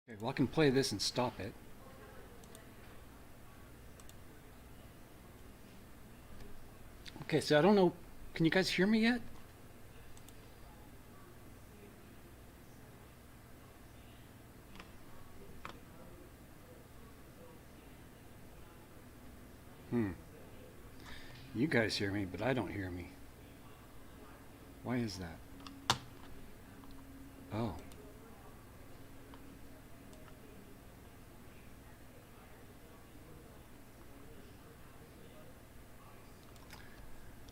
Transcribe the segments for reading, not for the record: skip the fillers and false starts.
Okay, well I can play this and stop it. Okay, so I don't know, can you guys hear me yet? Hmm. You guys hear me, but I don't hear me. Why is that? Oh.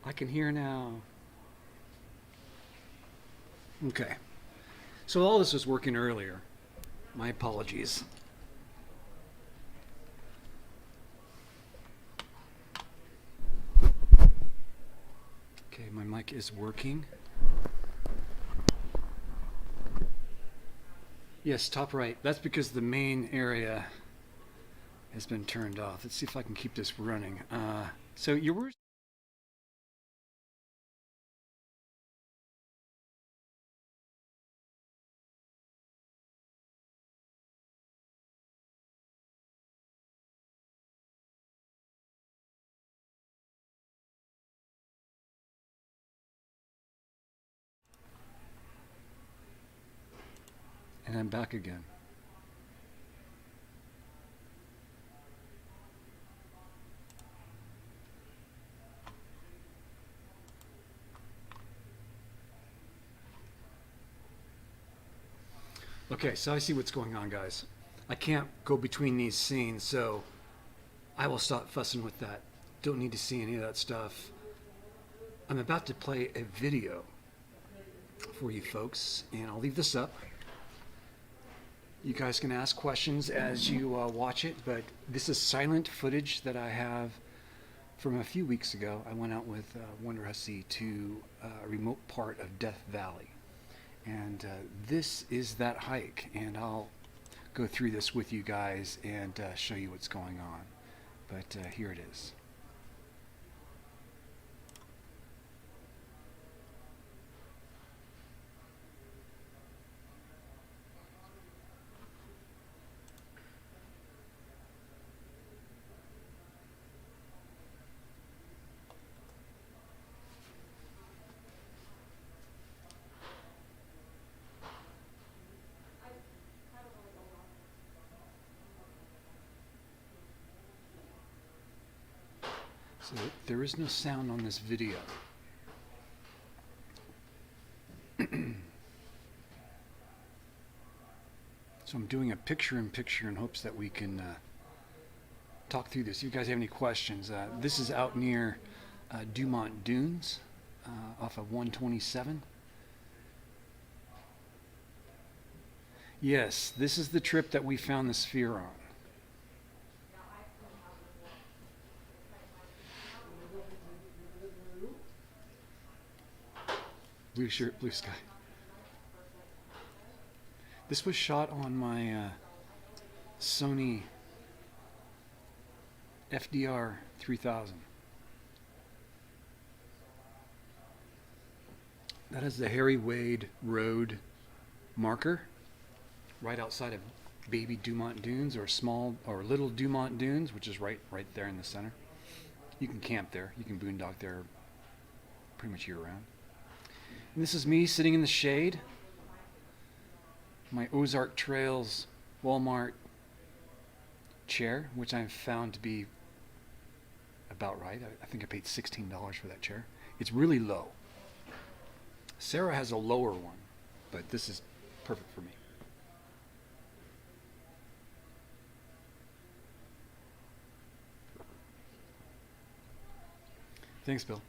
I can hear now. Okay. So all this was working earlier. My apologies. Okay, my mic is working. Yes, top right. That's because the main area has been turned off. Let's see if I can keep this running. So your words. And I'm back again. Okay, so I see what's going on, guys. I can't go between these scenes, so I will stop fussing with that. Don't need to see any of that stuff. I'm about to play a video for you folks, and I'll leave this up. You guys can ask questions as you watch it, but this is silent footage that I have from a few weeks ago. I went out with Wonderhussy to a remote part of Death Valley, and this is that hike, and I'll go through this with you guys and show you what's going on. But here it is. So there is no sound on this video. So I'm doing a picture-in-picture in hopes that we can talk through this. If you guys have any questions, this is out near Dumont Dunes off of 127. Yes, this is the trip that we found the sphere on. Blue shirt, blue sky. This was shot on my Sony FDR 3000. That is the Harry Wade Road marker right outside of baby Dumont Dunes, or small or little Dumont Dunes, which is right there in the center. You can camp there. You can boondock there pretty much year round. And this is me sitting in the shade. My Ozark Trails Walmart chair, which I've found to be about right. I think I paid $16 for that chair. It's really low. Sarah has a lower one, but this is perfect for me. Thanks, Bill.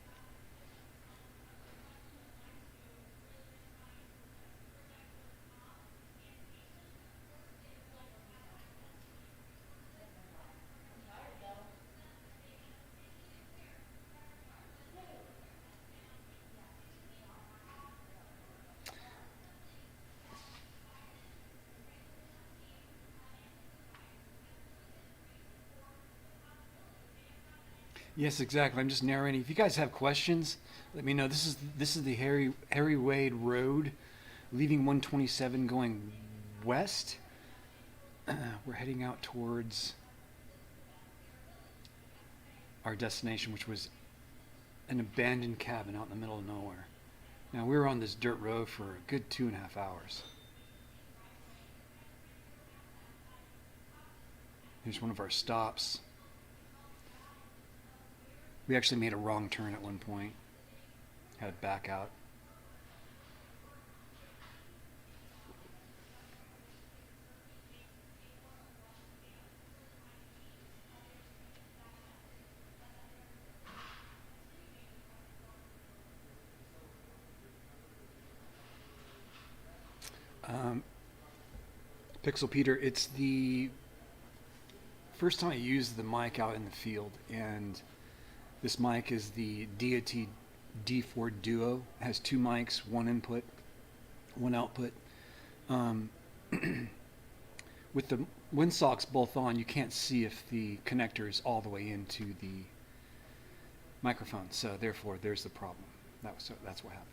Yes, exactly. I'm just narrating. If you guys have questions, let me know. This is the Harry Wade Road, leaving 127 going west. we're heading out towards our destination, which was an abandoned cabin out in the middle of nowhere. Now, we were on this dirt road for a good 2.5 hours. Here's one of our stops. We actually made a wrong turn at one point. Had to back out. Pixel Peter, it's the first time I used the mic out in the field, and this mic is the Deity D4 Duo. It has 2 mics, 1 input, 1 output. With the windsocks both on, you can't see if the connector is all the way into the microphone, so therefore there's the problem. That's what happened.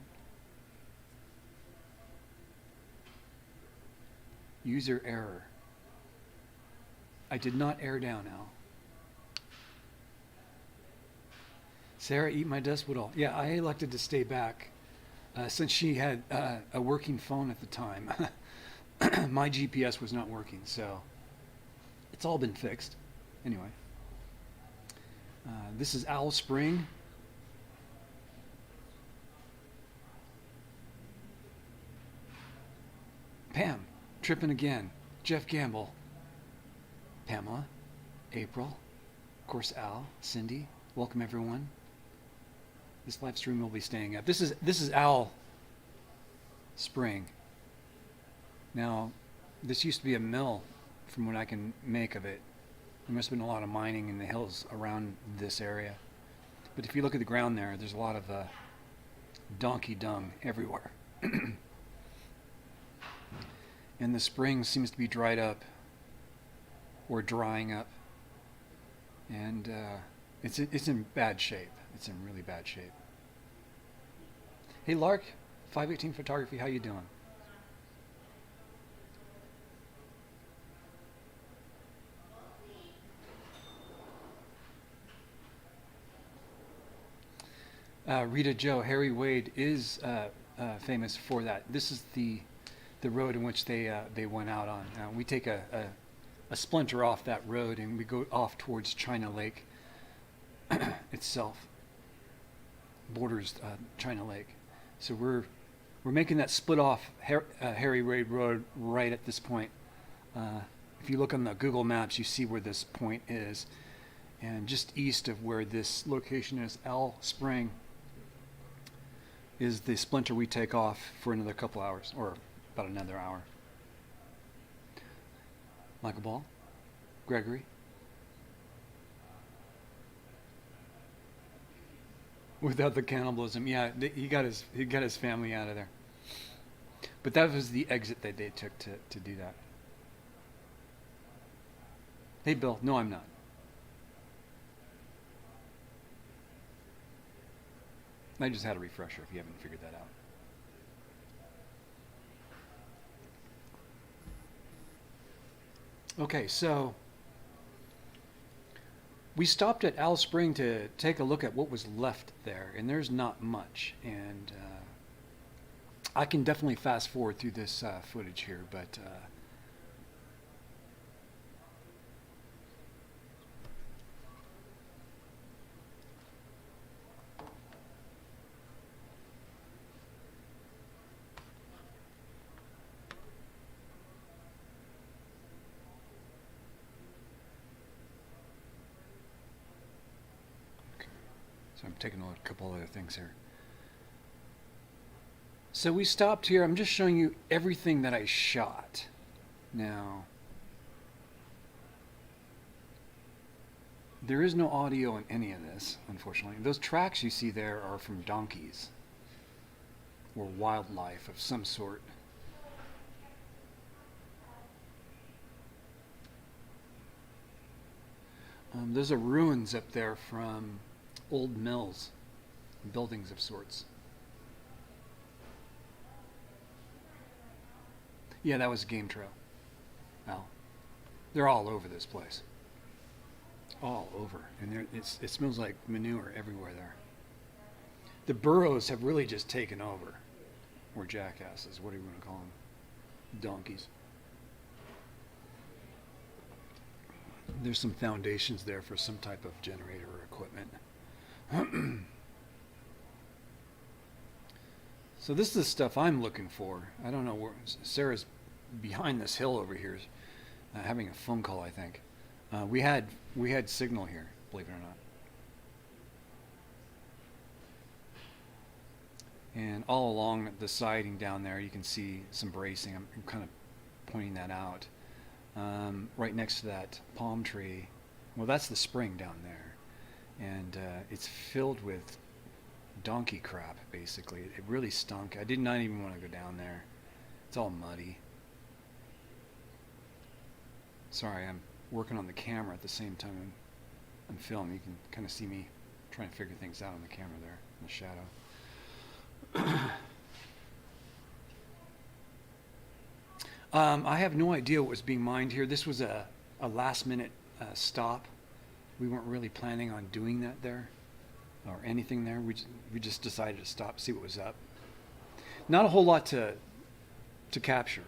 User error. I did not air down, Al. Sarah, eat my dust would all. Yeah, I elected to stay back since she had a working phone at the time. My GPS was not working, so it's all been fixed. Anyway, this is Owl Spring. Pam, tripping again. Jeff Gamble. Pamela, April, of course Al, Cindy. Welcome everyone. This live stream will be staying up. This is Owl Spring. Now, this used to be a mill, from what I can make of it. There must have been a lot of mining in the hills around this area. But if you look at the ground there, there's a lot of donkey dung everywhere. And the spring seems to be dried up or drying up. And it's in bad shape. It's in really bad shape. Hey Lark, 518 Photography, how you doing? Rita Joe, Harry Wade is famous for that. This is the road in which they went out on. We take a splinter off that road and we go off towards China Lake itself. Borders China Lake. So we're making that split off Harry Wade Road right at this point. If you look on the Google Maps, you see where this point is. And just east of where this location is, Owl Spring, is the splinter we take off for another couple hours, or about another hour. Michael Ball, Gregory. Without the cannibalism, yeah, he got his family out of there. But that was the exit that they took to do that. Hey Bill, no I'm not. I just had a refresher if you haven't figured that out. Okay, so we stopped at Owl Spring to take a look at what was left there, and there's not much. And I can definitely fast forward through this footage here, but so I'm taking a look at a couple other things here. So we stopped here. I'm just showing you everything that I shot. Now, there is no audio in any of this, unfortunately. Those tracks you see there are from donkeys or wildlife of some sort. Those are ruins up there from old mills, buildings of sorts. Yeah, that was a game trail. Al. They're all over this place. All over. And it smells like manure everywhere there. The burros have really just taken over. Or jackasses, what do you want to call them? Donkeys. There's some foundations there for some type of generator or equipment. So this is the stuff I'm looking for. I don't know where Sarah's behind this hill over here, having a phone call. I think we had signal here, believe it or not. And all along the siding down there, you can see some bracing. I'm kind of pointing that out. Right next to that palm tree, well, that's the spring down there, and it's filled with donkey crap. Basically, it really stunk. I did not even want to go down there. It's all muddy. Sorry, I'm working on the camera at the same time I'm filming. You can kind of see me trying to figure things out on the camera there in the shadow. I have no idea what was being mined here. This was a last minute stop. We weren't really planning on doing that there or anything there. We just decided to stop, see what was up. Not a whole lot to capture.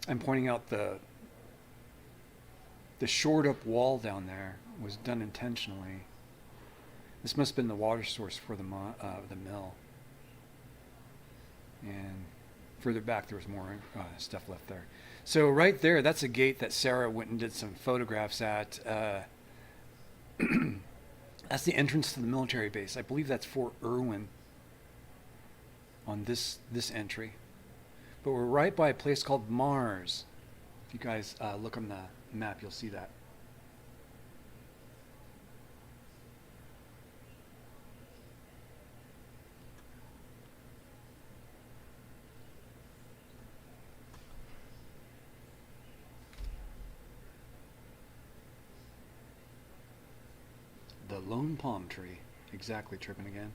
I'm pointing out the shored up wall down there was done intentionally. This must have been the water source for the mill. And further back, there was more stuff left there. So right there, that's a gate that Sarah went and did some photographs at. That's the entrance to the military base. I believe that's Fort Irwin on this entry. But we're right by a place called Mars. If you guys look on the map, you'll see that. The lone palm tree. Exactly, tripping again.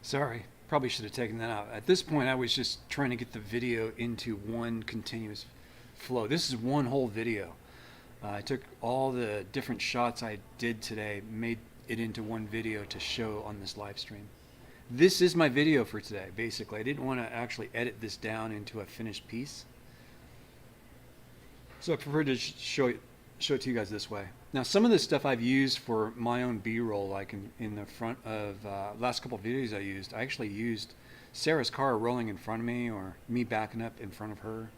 Sorry, probably should have taken that out. At this point, I was just trying to get the video into one continuous flow. This is one whole video. I took all the different shots I did today, made it into one video to show on this live stream. This is my video for today, basically. I didn't want to actually edit this down into a finished piece. So I prefer to show it to you guys this way. Now, some of this stuff I've used for my own B-roll, like in the front of last couple of videos I actually used Sarah's car rolling in front of me or me backing up in front of her,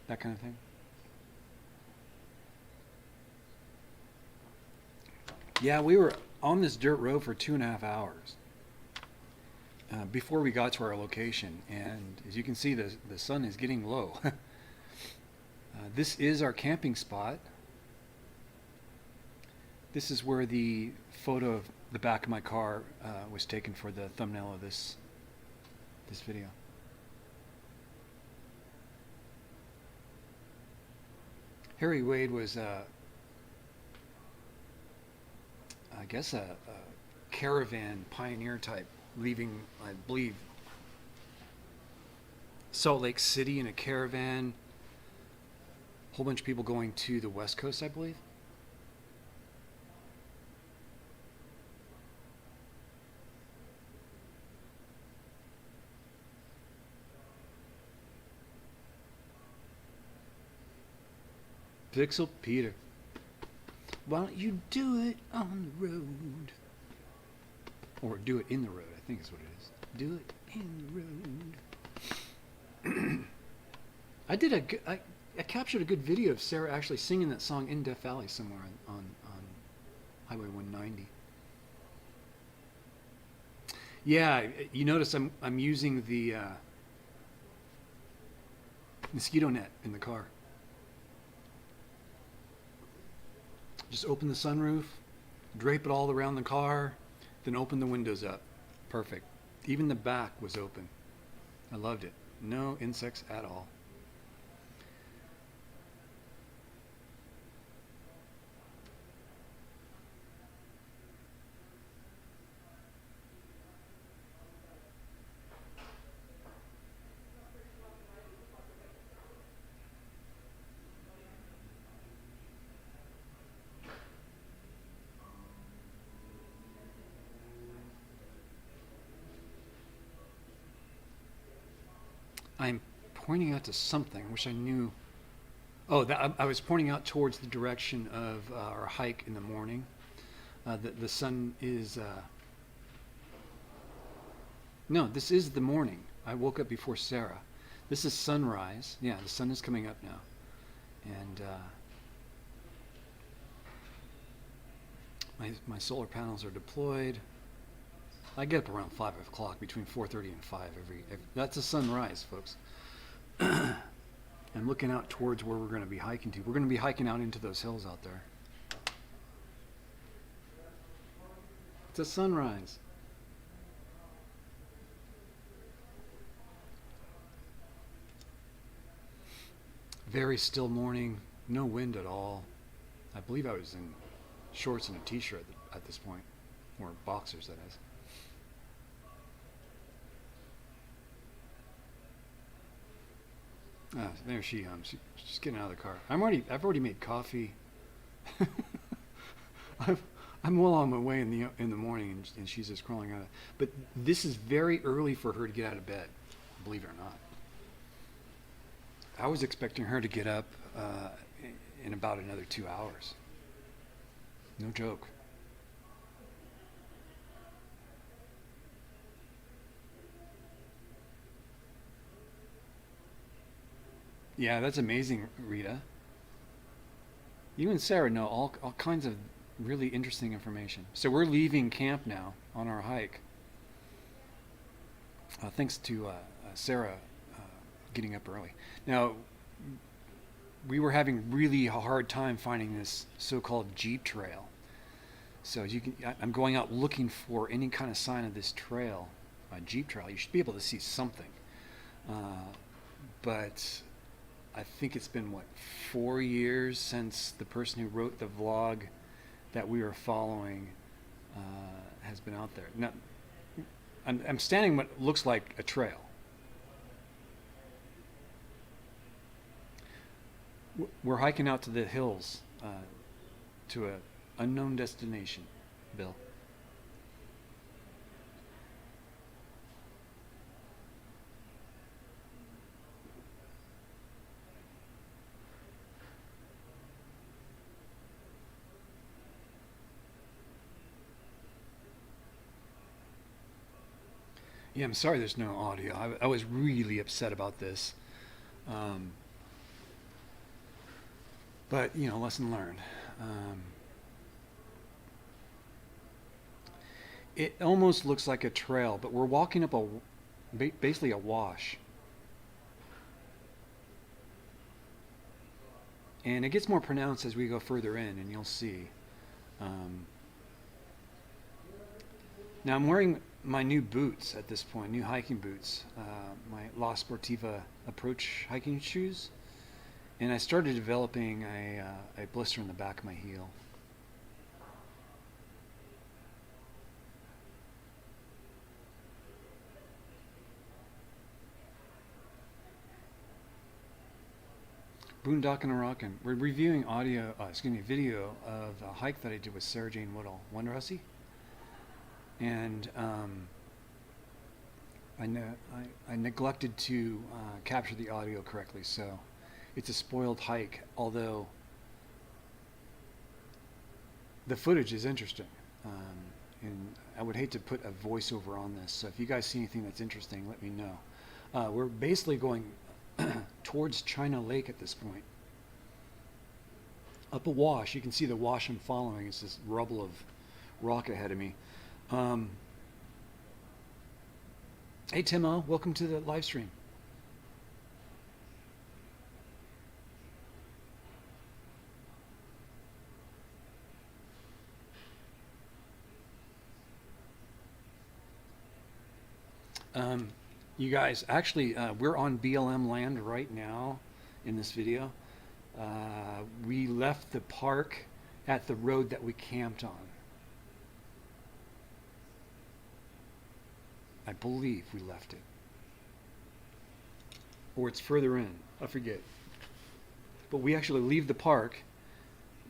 that kind of thing. Yeah, we were on this dirt road for 2.5 hours before we got to our location, and as you can see, the sun is getting low. This is our camping spot. This is where the photo of the back of my car was taken for the thumbnail of this video. Harry Wade was, I guess, a caravan pioneer type, leaving, I believe, Salt Lake City in a caravan. A whole bunch of people going to the West Coast, I believe. Pixel Peter, why don't you do it on the road? Or do it in the road, I think is what it is. Do it in the road. I captured a good video of Sarah actually singing that song in Death Valley somewhere on Highway 190. Yeah, you notice I'm using the mosquito net in the car. Just open the sunroof, drape it all around the car, Then open the windows up. Perfect. Even the back was open. I loved it. No insects at all. I'm pointing out to something. I wish I knew. Oh, I was pointing out towards the direction of our hike in the morning. The sun is. No, this is the morning. I woke up before Sarah. This is sunrise. Yeah, the sun is coming up now. And my solar panels are deployed. I get up around 5 o'clock, between 4:30 and 5 every. That's a sunrise, folks. I'm looking out towards where we're going to be hiking to. We're going to be hiking out into those hills out there. It's a sunrise. Very still morning, no wind at all. I believe I was in shorts and a t-shirt at this point, or boxers, that is. There she comes. She's getting out of the car. I've already made coffee. I'm well on my way in the morning, and she's just crawling out of. But this is very early for her to get out of bed, believe it or not. I was expecting her to get up in about another 2 hours. No joke. Yeah, that's amazing, Rita. You and Sarah know all kinds of really interesting information. So we're leaving camp now on our hike. Thanks to Sarah getting up early. Now, we were having really a hard time finding this so-called Jeep trail. So I'm going out looking for any kind of sign of this trail, Jeep trail. You should be able to see something. But I think it's been, 4 years since the person who wrote the vlog that we were following has been out there. Now, I'm standing what looks like a trail. We're hiking out to the hills to an unknown destination, Bill. Yeah, I'm sorry there's no audio. I was really upset about this. But, lesson learned. It almost looks like a trail, but we're walking up basically a wash. And it gets more pronounced as we go further in, and you'll see. Now I'm wearing my new boots at this point, new hiking boots, my La Sportiva Approach hiking shoes. And I started developing a blister in the back of my heel. Boondocking and rockin'. We're reviewing video of a hike that I did with Sarah Jane Woodall, Wonderhussy. And I neglected to capture the audio correctly, so it's a spoiled hike, although the footage is interesting. And I would hate to put a voiceover on this, so if you guys see anything that's interesting, let me know. We're basically going towards China Lake at this point. Up a wash, you can see the wash I'm following. It's this rubble of rock ahead of me. Hey Timo, welcome to the live stream. You guys, actually, we're on BLM land right now in this video. We left the park at the road that we camped on. I believe we left it. Or it's further in. I forget. But we actually leave the park.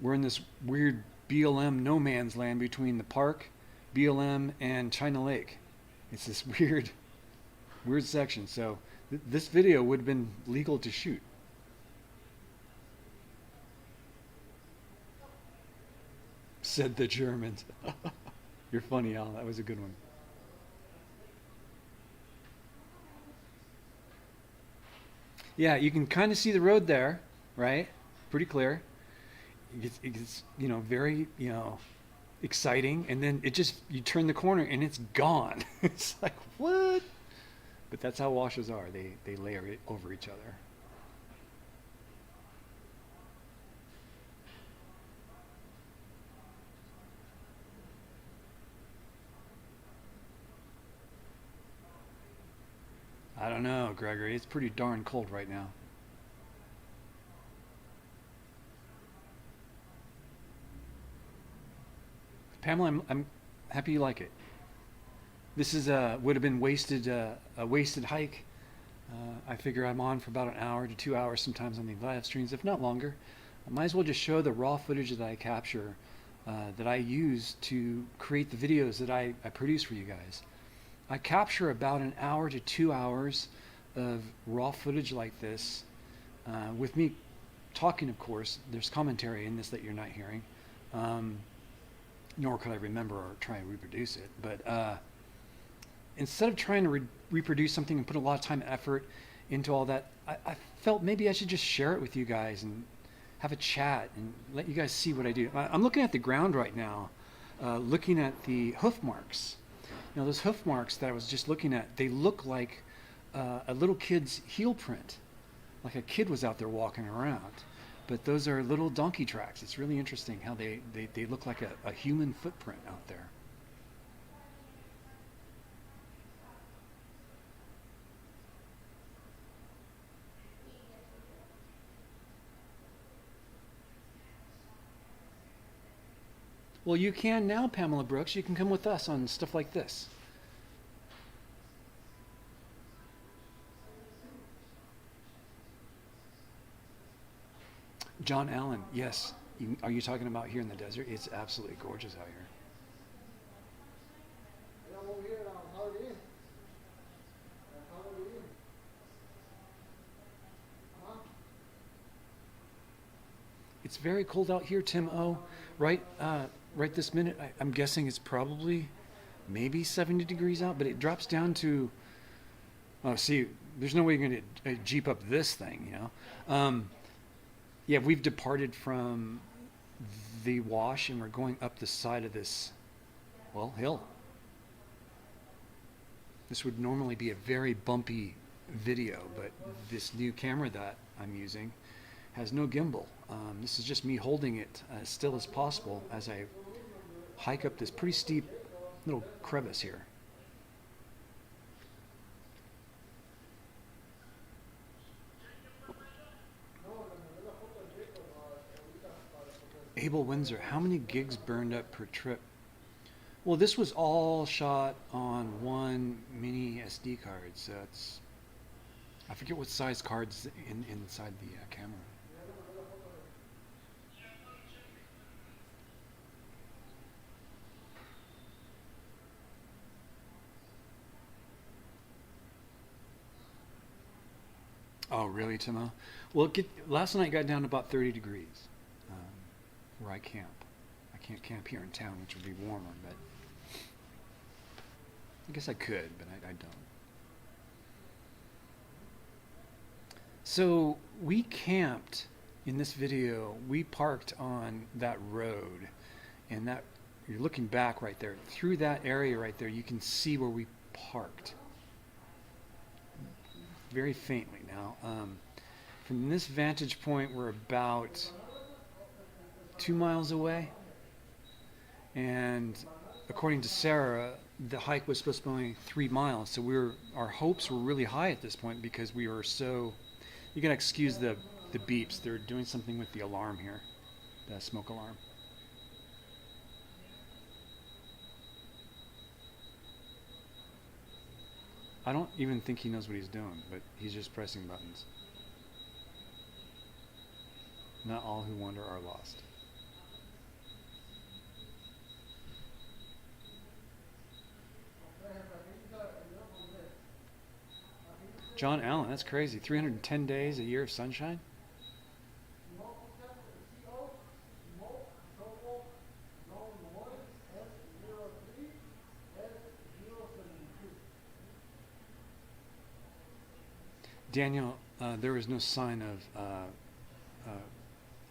We're in this weird BLM no man's land between the park, BLM, and China Lake. It's this weird section. So this video would have been legal to shoot. Said the Germans. You're funny, Al. That was a good one. Yeah, you can kind of see the road there, right? Pretty clear. It gets, very, exciting, and then you turn the corner and it's gone. It's like, what? But that's how washes are. They layer it over each other. I don't know, Gregory. It's pretty darn cold right now. Pamela, I'm happy you like it. This is would have been a wasted hike. I figure I'm on for about an hour to 2 hours sometimes on the live streams, if not longer. I might as well just show the raw footage that I capture, that I use to create the videos that I produce for you guys. I capture about an hour to 2 hours of raw footage like this, with me talking, of course. There's commentary in this that you're not hearing, nor could I remember or try and reproduce it. But instead of trying to reproduce something and put a lot of time and effort into all that, I felt maybe I should just share it with you guys and have a chat and let you guys see what I do. I'm looking at the ground right now, looking at the hoof marks. Those hoof marks that I was just looking at, they look like a little kid's heel print, like a kid was out there walking around. But those are little donkey tracks. It's really interesting how they look like a human footprint out there. Well, you can now, Pamela Brooks. You can come with us on stuff like this. John Allen, yes. Are you talking about here in the desert? It's absolutely gorgeous out here. It's very cold out here, Tim O. Right this minute, I'm guessing it's probably maybe 70 degrees out, but it drops down to, see, there's no way you're going to Jeep up this thing, Yeah, we've departed from the wash and we're going up the side of this, hill. This would normally be a very bumpy video, but this new camera that I'm using has no gimbal. This is just me holding it as still as possible as I hike up this pretty steep little crevice here. Abel Windsor, how many gigs burned up per trip? Well, this was all shot on one mini SD card, so I forget what size card's inside the camera. Oh, really, Timo? Well, last night got down to about 30 degrees where I camp. I can't camp here in town, which would be warmer, but I guess I could, but I don't. So we camped in this video. We parked on that road, and that you're looking back right there. Through that area right there, you can see where we parked. Very faintly now. From this vantage point, we're about 2 miles away. And according to Sarah, the hike was supposed to be only 3 miles, so our hopes were really high at this point because we were so. You gotta excuse the beeps. They're doing something with the alarm here, the smoke alarm. I don't even think he knows what he's doing, but he's just pressing buttons. Not all who wander are lost. John Allen, that's crazy. 310 days a year of sunshine? Daniel, there was no sign of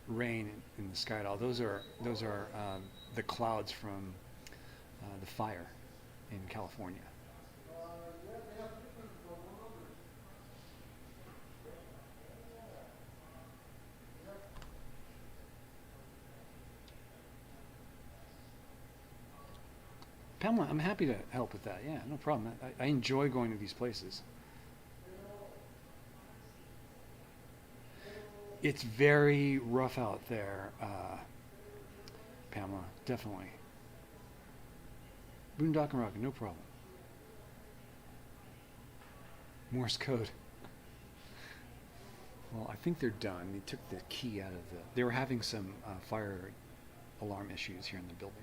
rain in the sky at all. Those are the clouds from the fire in California. Pamela, I'm happy to help with that. Yeah, no problem. I enjoy going to these places. It's very rough out there, Pamela, definitely. Boondock and Rocket, no problem. Morse code. Well, I think they're done. They took the key out of the. They were having some fire alarm issues here in the building.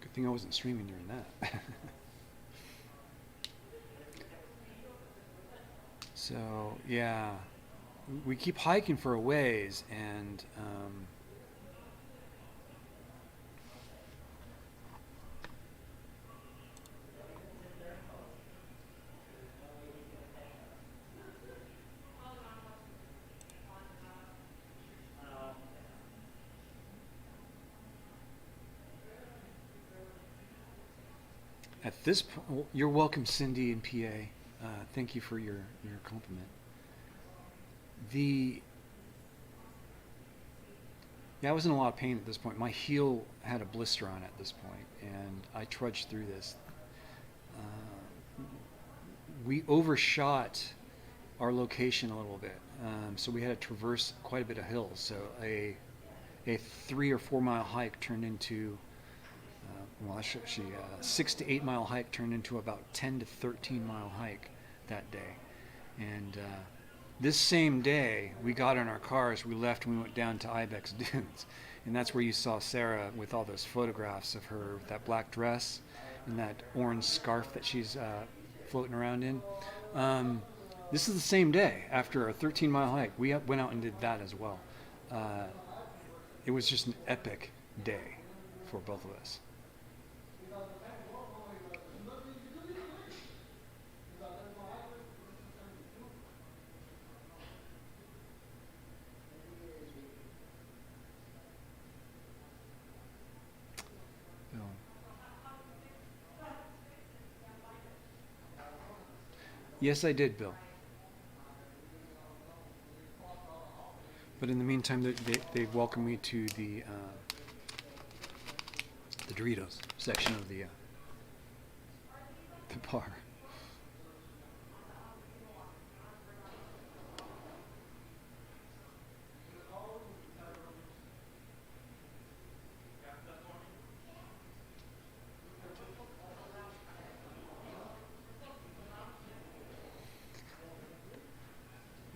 Good thing I wasn't streaming during that. So, yeah, we keep hiking for a ways, and at this point, you're welcome, Cindy in PA. Thank you for your compliment. Yeah, I was in a lot of pain at this point. My heel had a blister on it at this point, and I trudged through this. We overshot our location a little bit, so we had to traverse quite a bit of hills. So a 3 or 4 mile hike turned into well, actually, 6 to 8 mile hike turned into about 10 to 13 mile hike that day. And this same day, we got in our cars, we left, and we went down to Ibex Dunes. And that's where you saw Sarah with all those photographs of her with that black dress and that orange scarf that she's floating around in. This is the same day after a 13 mile hike. We went out and did that as well. It was just an epic day for both of us. Yes, I did, Bill. But in the meantime, they welcomed me to the Doritos section of the bar.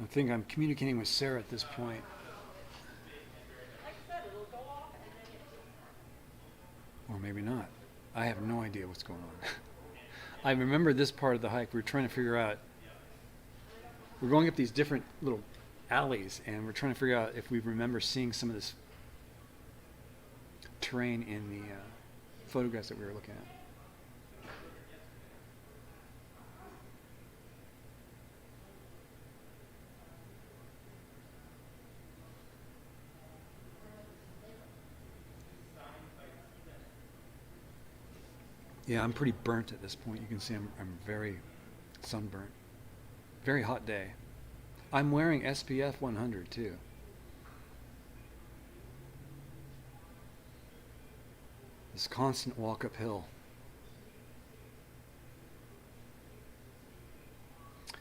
I think I'm communicating with Sarah at this point. Or maybe not. I have no idea what's going on. I remember this part of the hike. We were trying to figure out. We're going up these different little alleys, and we're trying to figure out if we remember seeing some of this terrain in the photographs that we were looking at. Yeah, I'm pretty burnt at this point. You can see I'm very sunburnt. Very hot day. I'm wearing SPF 100 too. This constant walk uphill.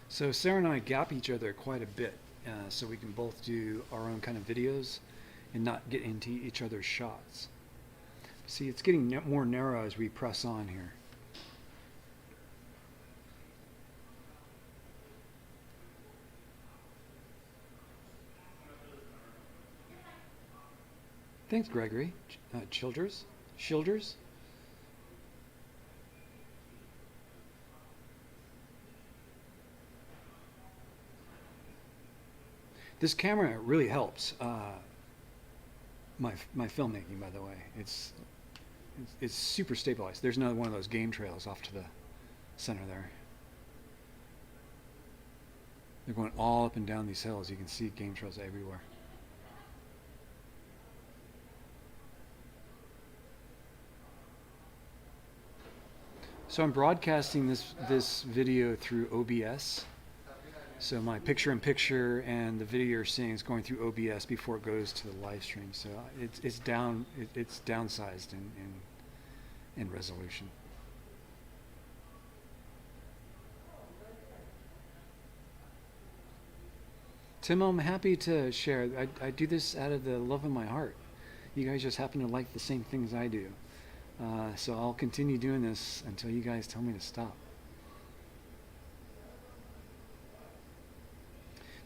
So Sarah and I gap each other quite a bit, so we can both do our own kind of videos and not get into each other's shots. See, it's getting more narrow as we press on here. Thanks, Gregory. Childers? Shilders? This camera really helps my filmmaking, by the way. It's super stabilized. There's another one of those game trails off to the center there. They're going all up and down these hills. You can see game trails everywhere. So I'm broadcasting this video through OBS. So my picture-in-picture and the video you're seeing is going through OBS before it goes to the live stream. So it's downsized in resolution. Tim, I'm happy to share. I do this out of the love of my heart. You guys just happen to like the same things I do. So I'll continue doing this until you guys tell me to stop.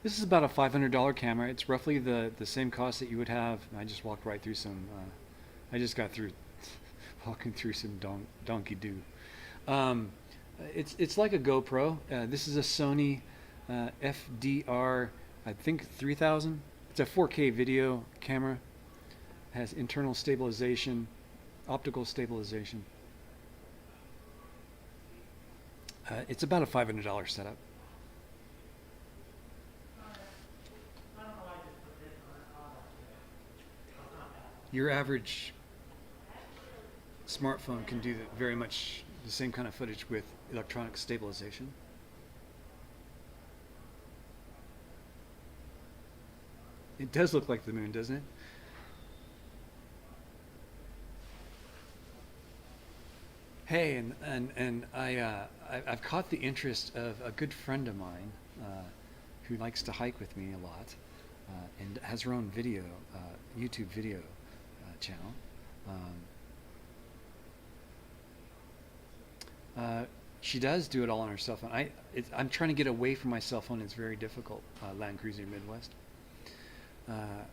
This is about a $500 camera. It's roughly the same cost that you would have. I just walked right through some. I just got through walking through some donkey do. It's like a GoPro. This is a Sony FDR, I think 3000. It's a 4K video camera. It has internal stabilization, optical stabilization. It's about a $500 setup. Your average smartphone can do very much the same kind of footage with electronic stabilization. It does look like the moon, doesn't it? Hey, and I've caught the interest of a good friend of mine who likes to hike with me a lot and has her own video, YouTube video channel. She does do it all on her cell phone. I'm trying to get away from my cell phone. It's very difficult. Land Cruiser Midwest.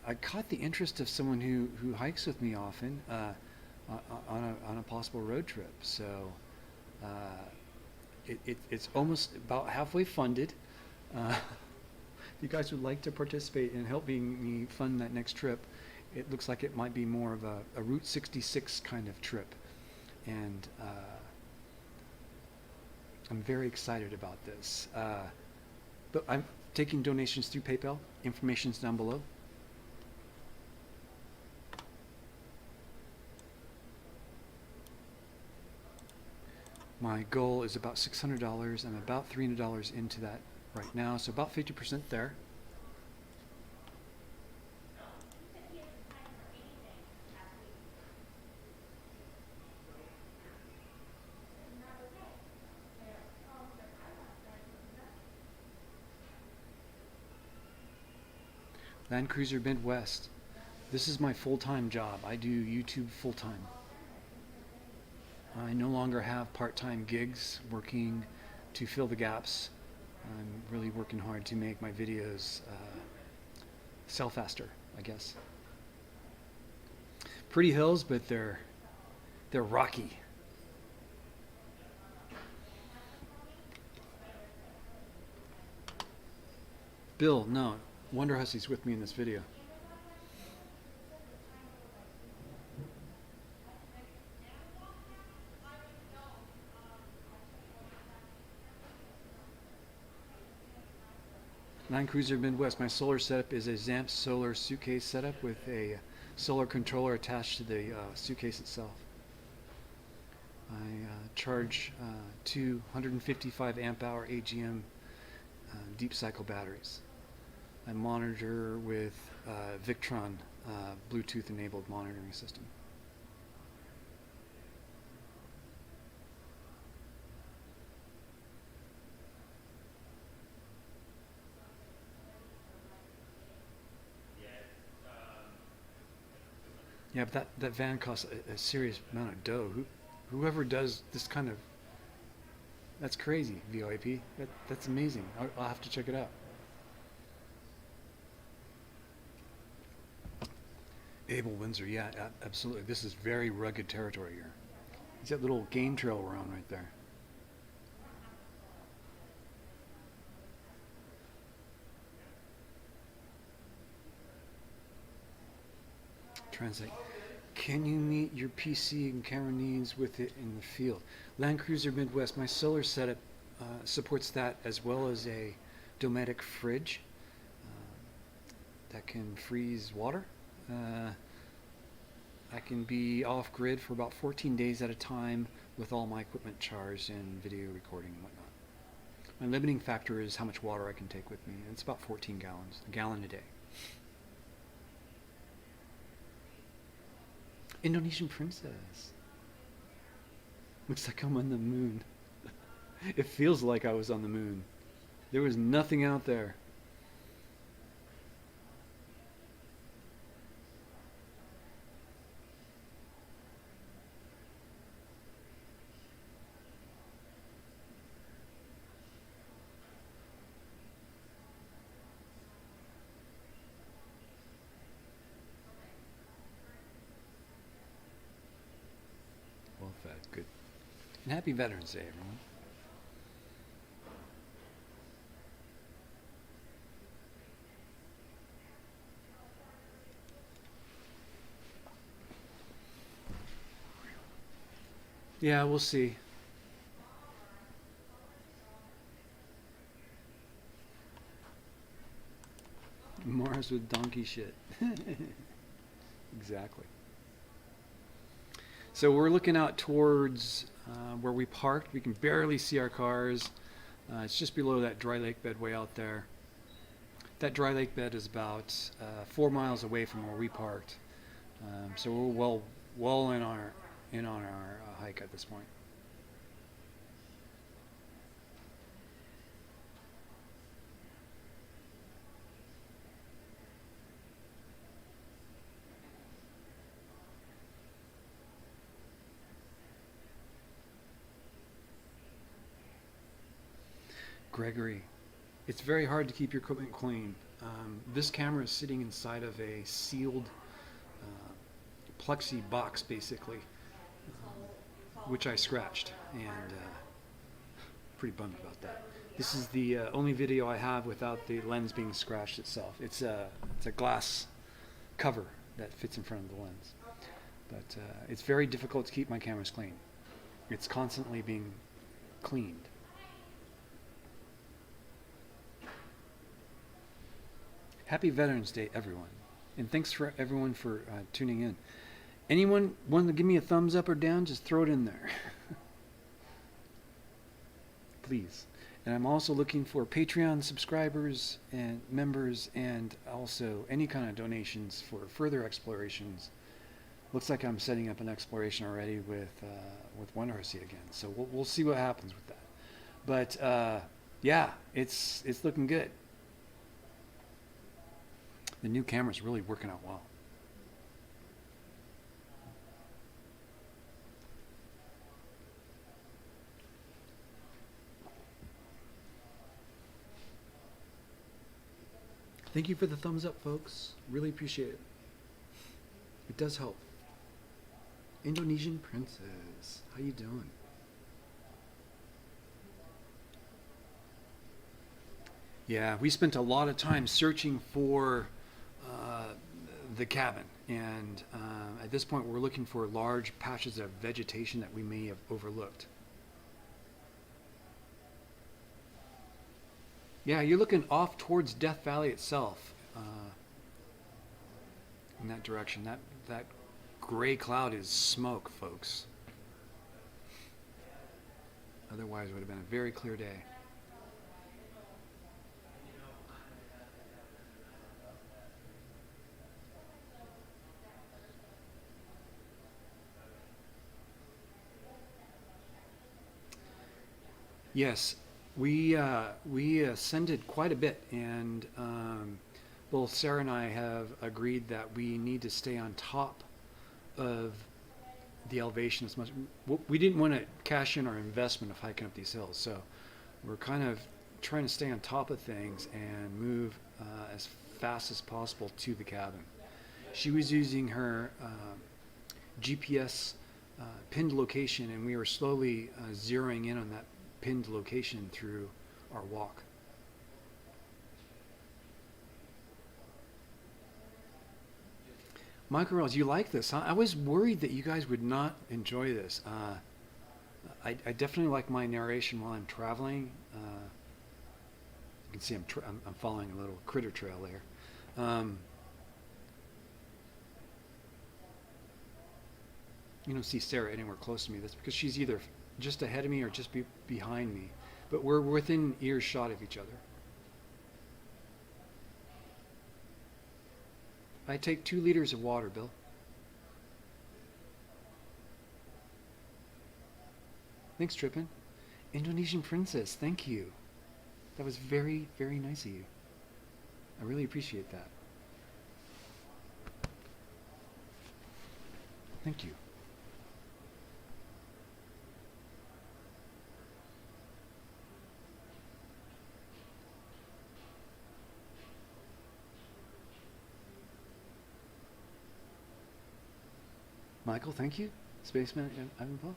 I caught the interest of someone who hikes with me often on a possible road trip. So it's almost about halfway funded. If you guys would like to participate and help me fund that next trip, it looks like it might be more of a Route 66 kind of trip. And I'm very excited about this. But I'm taking donations through PayPal. Information's down below. My goal is about $600. I'm about $300 into that right now, so about 50% there. Land Cruiser Midwest. This is my full-time job. I do YouTube full-time. I no longer have part-time gigs working to fill the gaps. I'm really working hard to make my videos sell faster, I guess. Pretty hills, but they're rocky. Bill, no, Wonderhussy's with me in this video. Land Cruiser Midwest. My solar setup is a Zamp solar suitcase setup with a solar controller attached to the suitcase itself. I charge two 155 amp hour AGM deep cycle batteries. I monitor with Victron Bluetooth enabled monitoring system. Yeah, but that van costs a serious amount of dough. Whoever does this kind of, that's crazy. VoIP. That's amazing. I'll have to check it out. Abel Windsor, yeah, absolutely. This is very rugged territory here. It's that little game trail we're on right there. Translate. Can you meet your PC and camera needs with it in the field? Land Cruiser Midwest, my solar setup supports that, as well as a Dometic fridge that can freeze water. I can be off grid for about 14 days at a time with all my equipment charged and video recording and whatnot. My limiting factor is how much water I can take with me. It's about 14 gallons, a gallon a day. Indonesian princess. Looks like I'm on the moon. It feels like I was on the moon. There was nothing out there. Well fed, good. And happy Veterans Day, everyone. Yeah, we'll see. Mars with donkey shit. Exactly. So we're looking out towards where we parked. We can barely see our cars. It's just below that dry lake bed way out there. That dry lake bed is about 4 miles away from where we parked. So we're well in on our hike at this point. Gregory, it's very hard to keep your equipment clean. This camera is sitting inside of a sealed plexi box, basically, which I scratched, and pretty bummed about that. This is the only video I have without the lens being scratched itself. It's a glass cover that fits in front of the lens, but it's very difficult to keep my cameras clean. It's constantly being cleaned. Happy Veterans Day, everyone. And thanks for everyone for tuning in. Anyone want to give me a thumbs up or down? Just throw it in there. Please. And I'm also looking for Patreon subscribers and members, and also any kind of donations for further explorations. Looks like I'm setting up an exploration already with Wonderhussy again. So we'll see what happens with that. But yeah, it's looking good. The new camera's really working out well. Thank you for the thumbs up, folks. Really appreciate it. It does help. Indonesian princess, how you doing? Yeah, we spent a lot of time searching for the cabin, and at this point we're looking for large patches of vegetation that we may have overlooked. Yeah, you're looking off towards Death Valley itself, in that direction. That gray cloud is smoke, folks. Otherwise it would have been a very clear day. Yes, we ascended quite a bit, and both Sarah and I have agreed that we need to stay on top of the elevation as much. We didn't want to cash in our investment of hiking up these hills, so we're kind of trying to stay on top of things and move as fast as possible to the cabin. She was using her GPS pinned location, and we were slowly zeroing in on that pinned location through our walk. Michael Rose, you like this, huh? I was worried that you guys would not enjoy this. I definitely like my narration while I'm traveling. You can see I'm following a little critter trail there. You don't see Sarah anywhere close to me. That's because she's either just ahead of me or just behind me. But we're within earshot of each other. I take 2 liters of water, Bill. Thanks, Trippin. Indonesian Princess, thank you. That was very, very nice of you. I really appreciate that. Thank you. Michael, thank you. Spaceman Ivanpah.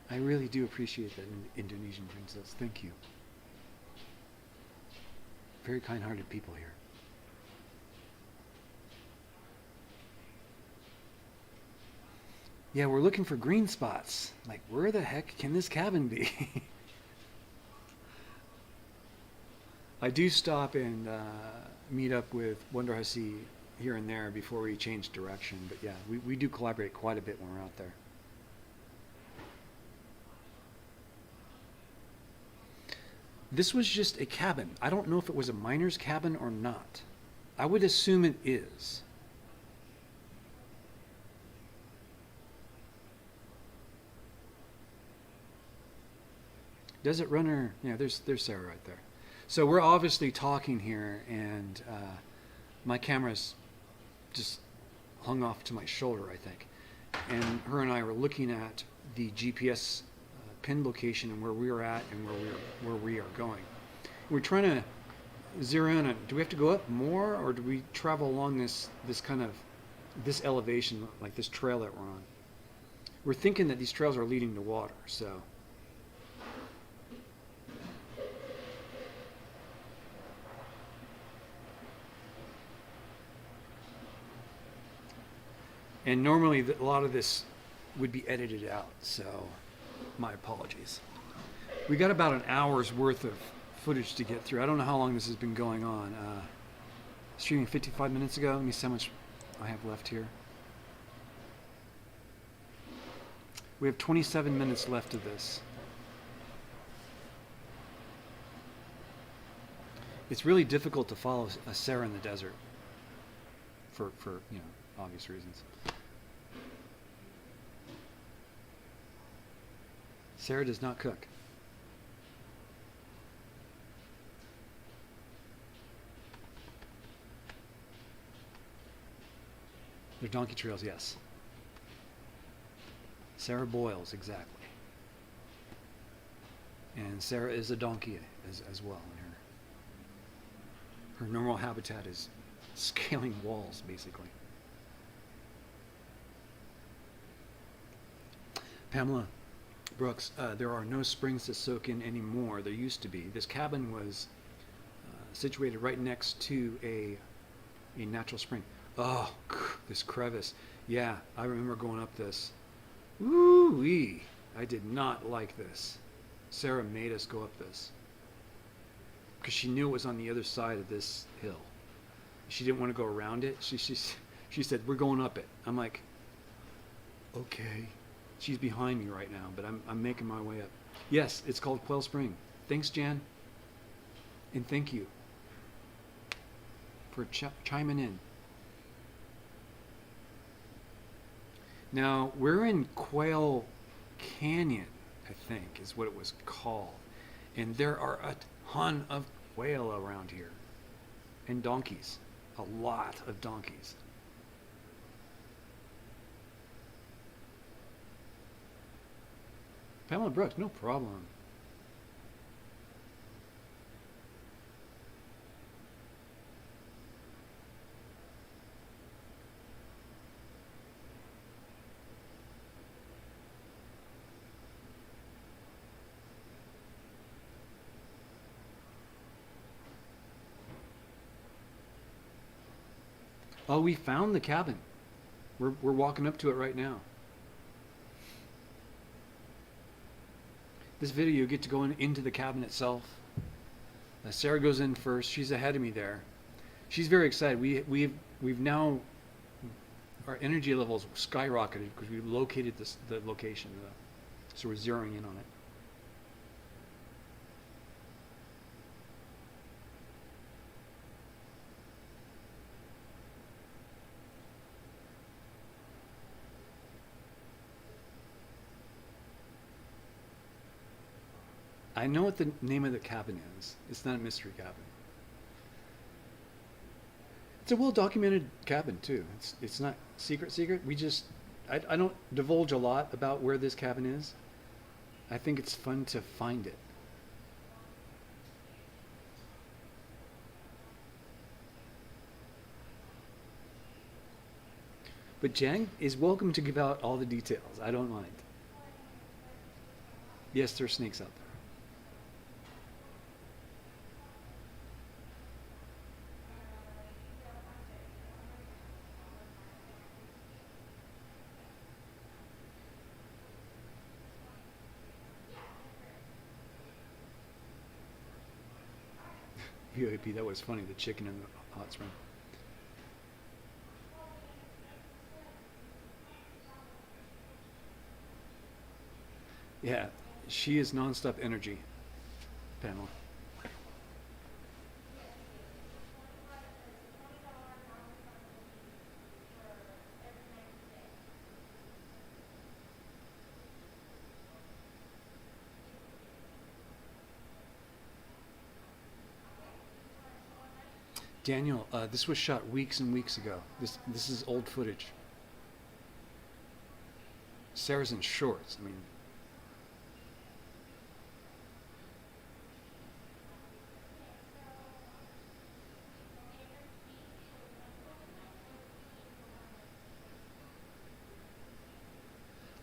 I really do appreciate that, Indonesian Princess. Thank you. Very kind-hearted people here. Yeah, we're looking for green spots. Like, where the heck can this cabin be? I do stop and meet up with Wonderhussy here and there before we change direction. But yeah, we do collaborate quite a bit when we're out there. This was just a cabin. I don't know if it was a miner's cabin or not. I would assume it is. Desert Runner, yeah, there's Sarah right there. So we're obviously talking here, and my camera's just hung off to my shoulder, I think. And her and I were looking at the GPS pin location and where we are at and where we are going. We're trying to zero in on, do we have to go up more, or do we travel along this elevation, like this trail that we're on? We're thinking that these trails are leading to water, so. And normally a lot of this would be edited out, so my apologies. We got about an hour's worth of footage to get through. I don't know how long this has been going on. Streaming 55 minutes ago. Let me see how much I have left here. We have 27 minutes left of this. It's really difficult to follow a Sarah in the desert for obvious reasons. Sarah does not cook. They're donkey trails, yes. Sarah boils, exactly. And Sarah is a donkey as well. Her normal habitat is scaling walls, basically. Pamela Brooks, there are no springs to soak in anymore. There used to be. This cabin was situated right next to a natural spring. Oh, this crevice. Yeah, I remember going up this. Ooh-wee. I did not like this. Sarah made us go up this because she knew it was on the other side of this hill. She didn't want to go around it. She said, we're going up it. I'm like, okay. She's behind me right now, but I'm making my way up. Yes, it's called Quail Spring. Thanks, Jan. And thank you for chiming in. Now, we're in Quail Canyon, I think, is what it was called. And there are a ton of quail around here. and donkeys. A lot of donkeys. Pamela Brooks, no problem. Oh, we found the cabin. We're walking up to it right now. This video, you get to go into the cabin itself. Sarah goes in first. She's ahead of me there. She's very excited. We've now, our energy levels skyrocketed because we located the location. So we're zeroing in on it. I know what the name of the cabin is. It's not a mystery cabin. It's a well-documented cabin too. It's not secret. I don't divulge a lot about where this cabin is. I think it's fun to find it. But Jang is welcome to give out all the details. I don't mind. Yes, there are snakes out there. UAP, that was funny, the chicken in the hot spring. Yeah, she is nonstop energy, Pamela. Daniel, this was shot weeks and weeks ago. This is old footage. Sarah's in shorts. I mean,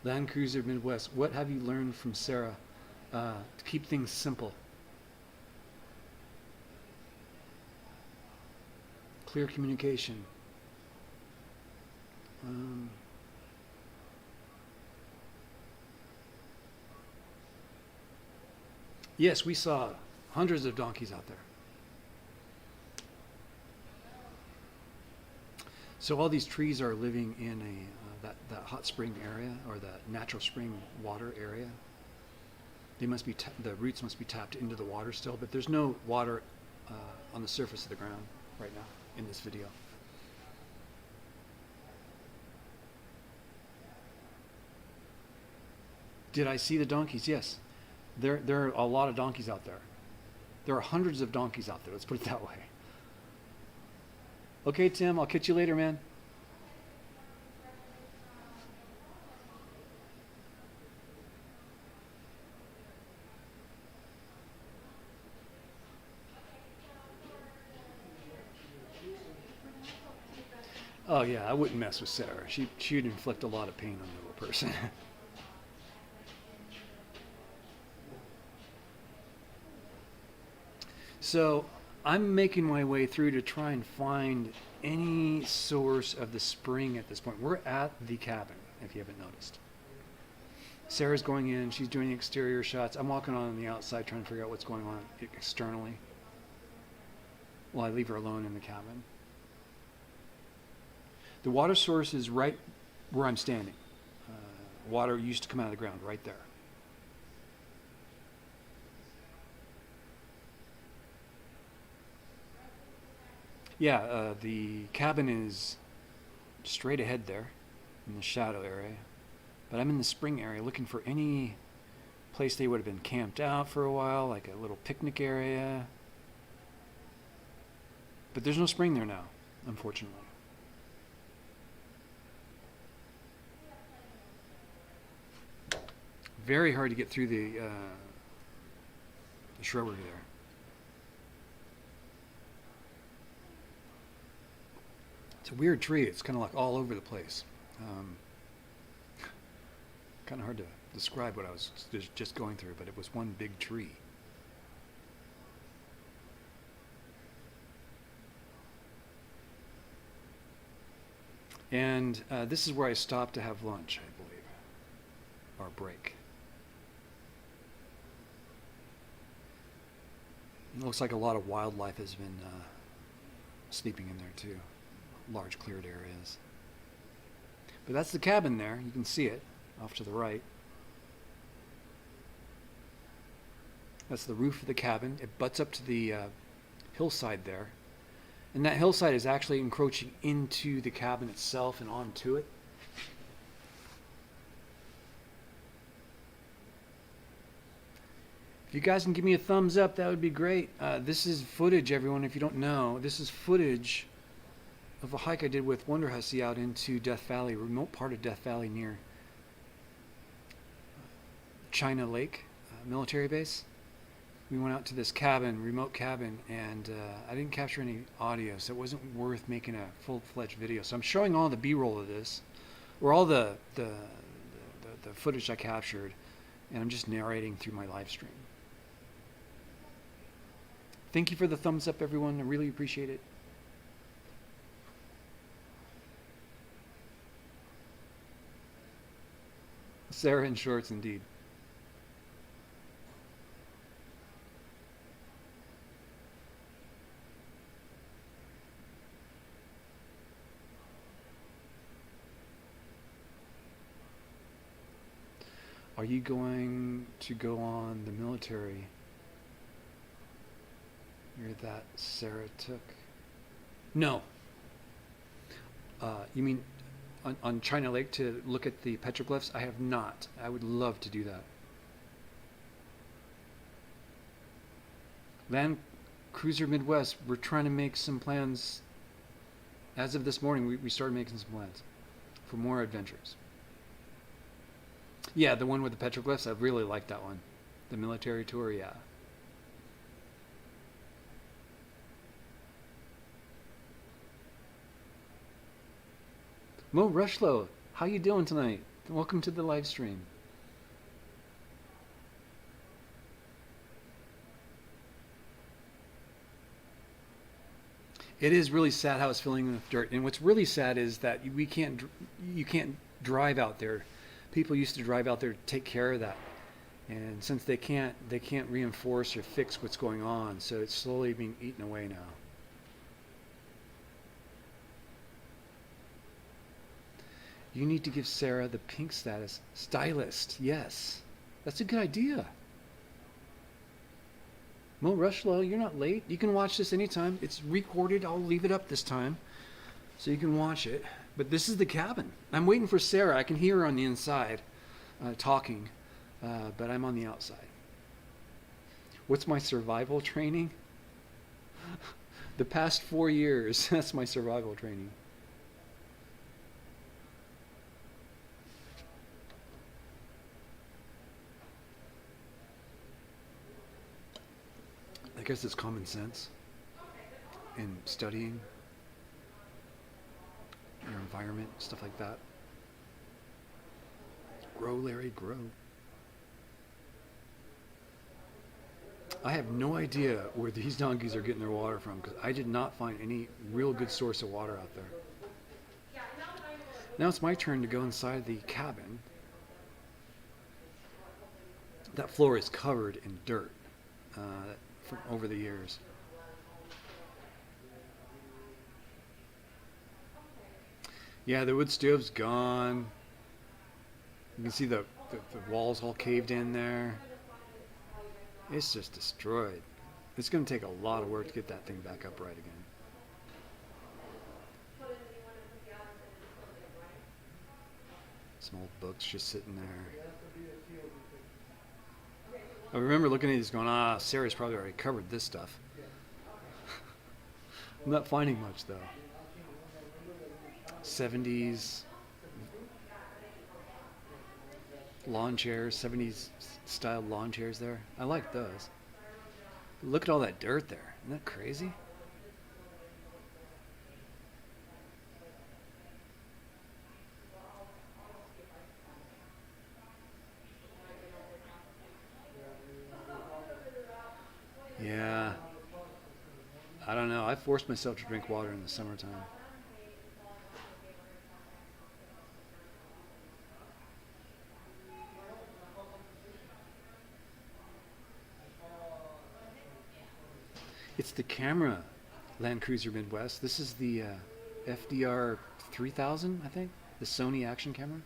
Land Cruiser Midwest. What have you learned from Sarah to keep things simple? Clear communication. Yes, we saw hundreds of donkeys out there. So all these trees are living in that hot spring area, or that natural spring water area. They must be the roots must be tapped into the water still, but there's no water on the surface of the ground right now in this video. Did I see the donkeys? Yes. There are a lot of donkeys out there. There are hundreds of donkeys out there, let's put it that way. Okay, Tim, I'll catch you later, man. Oh yeah, I wouldn't mess with Sarah. She'd inflict a lot of pain on the little person. So I'm making my way through to try and find any source of the spring at this point. We're at the cabin, if you haven't noticed. Sarah's going in, she's doing exterior shots. I'm walking on the outside trying to figure out what's going on externally while I leave her alone in the cabin. The water source is right where I'm standing. Water used to come out of the ground right there. Yeah, the cabin is straight ahead there in the shadow area. But I'm in the spring area looking for any place they would have been camped out for a while, like a little picnic area. But there's no spring there now, unfortunately. Very hard to get through the shrubbery there. It's a weird tree. It's kind of like all over the place. Kind of hard to describe what I was just going through, but it was one big tree. And this is where I stopped to have lunch, I believe, or break. It looks like a lot of wildlife has been sleeping in there too. Large cleared areas. But that's the cabin there. You can see it off to the right. That's the roof of the cabin. It butts up to the hillside there. And that hillside is actually encroaching into the cabin itself and onto it. If you guys can give me a thumbs up, that would be great. This is footage, everyone, if you don't know. This is footage of a hike I did with Wonderhussy out into Death Valley, remote part of Death Valley near China Lake military base. We went out to this cabin, remote cabin, and I didn't capture any audio, so it wasn't worth making a full-fledged video. So I'm showing all the B-roll of this, or all the footage I captured, and I'm just narrating through my live stream. Thank you for the thumbs up, everyone. I really appreciate it. Sarah in shorts, indeed. Are you going to go on the military near that Sarah took? No. You mean on China Lake to look at the petroglyphs? I have not. I would love to do that. Land Cruiser Midwest, we're trying to make some plans. As of this morning, we started making some plans for more adventures. Yeah, the one with the petroglyphs, I really like that one. The military tour, yeah. Mo Rushlow, how you doing tonight? Welcome to the live stream. It is really sad how it's filling with dirt, and what's really sad is that you can't drive out there. People used to drive out there to take care of that, and since they can't reinforce or fix what's going on, so it's slowly being eaten away now. You need to give Sarah the pink status. Stylist, yes. That's a good idea. Mo Rushlow, you're not late. You can watch this anytime. It's recorded. I'll leave it up this time so you can watch it. But this is the cabin. I'm waiting for Sarah. I can hear her on the inside talking, but I'm on the outside. What's my survival training? The past 4 years, that's my survival training. I guess it's common sense in studying your environment, stuff like that. Grow, Larry, grow. I have no idea where these donkeys are getting their water from because I did not find any real good source of water out there. Now it's my turn to go inside the cabin. That floor is covered in dirt from over the years. Yeah, the wood stove's gone. You can see the walls all caved in there. It's just destroyed. It's going to take a lot of work to get that thing back upright again. Some old books just sitting there. I remember looking at these going, Sarah's probably already covered this stuff. I'm not finding much though. 70s lawn chairs, 70s style lawn chairs there. I like those. Look at all that dirt there. Isn't that crazy? Yeah. I don't know. I forced myself to drink water in the summertime. It's the camera Land Cruiser Midwest. This is the FDR 3000, I think. The Sony action camera.